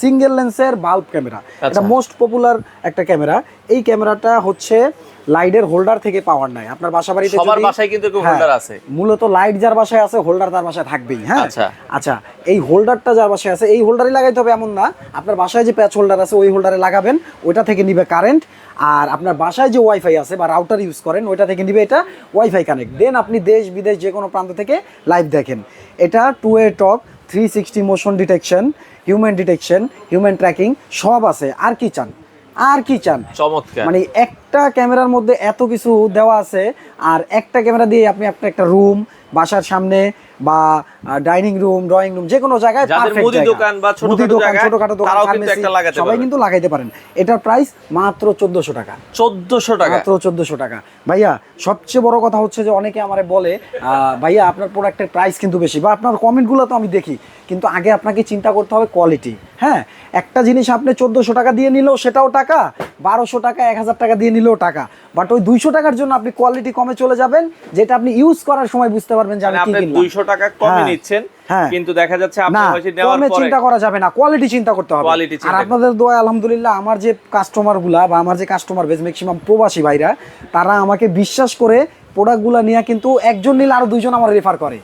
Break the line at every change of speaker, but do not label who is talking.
Single লেন্সের bulb camera, এটা most popular একটা ক্যামেরা। এই ক্যামেরাটা হচ্ছে লাইটের হোল্ডার থেকে পাওয়ার নাই। আপনার বাসা বাড়িতে
সবার বাসায় কিন্তু হোল্ডার আছে,
মূলত লাইট যার বাসায় আছে হোল্ডার তার বাসায় থাকবেই। হ্যাঁ, আচ্ছা এই হোল্ডারটা যার বাসায় আছে এই হোল্ডারই লাগাইতে হবে এমন না, আপনার বাসায় যে প্যাচ হোল্ডার আছে ওই হোল্ডারে লাগাবেন, ওইটা থেকে নিবে কারেন্ট। আর আপনার বাসায় যে ওয়াইফাই আছে বা রাউটার ইউজ করেন ওইটা থেকে নিবে এটা ওয়াইফাই কানেক্ট, দেন আপনি দেশ বিদেশ যে কোনো প্রান্ত থেকে লাইভ দেখেন। এটা 2-way টক, 360 motion detection, human detection, human tracking সব আছে। আর কি চান, আর কি চান?
চমৎকার।
মানে একটা ক্যামেরার মধ্যে এত কিছু দেওয়া আছে। আর একটা ক্যামেরা দিয়ে আপনি আপনার একটা রুম, বাসার সামনে বা ডাইনিং রুম, ড্রয়িং রুম, যে কোনো জায়গায়
মুদি দোকান বা ছোটখাটো দোকান
সবাই কিন্তু লাগাইতে পারেন। এটার প্রাইস মাত্র 1400 টাকা।
1400 টাকা,
মাত্র 1400 টাকা। ভাইয়া সবচেয়ে বড় কথা হচ্ছে যে অনেকে আমারে বলে ভাইয়া আপনার প্রোডাক্টের প্রাইস কিন্তু বেশি, বা আপনার কমেন্টগুলো তো আমি দেখি, কিন্তু আগে আপনাকে চিন্তা করতে হবে কোয়ালিটি। হ্যাঁ, একটা জিনিস আপনি 1400 টাকা দিয়ে নিলেও সেটাও টাকা, 1200 টাকা 1000 টাকা দিয়ে নিলেও টাকা, বাট ওই 200 টাকার জন্য আপনি কোয়ালিটি কমে চলে যাবেন, যেটা আপনি ইউজ করার সময় বুঝতে পারবেন যে আমি কি কিনলাম।
200 টাকা কমে নিচ্ছেন, কিন্তু দেখা যাচ্ছে আপনি হয়তো নেওয়ার পরে
চিন্তা করা যাবে না, কোয়ালিটি চিন্তা করতে হবে। আর আপনাদের দোয়া আলহামদুলিল্লাহ আমার যে কাস্টমারগুলা বা আমার যে কাস্টমার বেস ম্যাক্সিমাম প্রবাসী ভাইরা, তারা আমাকে বিশ্বাস করে প্রোডাক্টগুলো নিয়ে কিন্তু একজন নিলে আরো দুইজন আমার রেফার করে।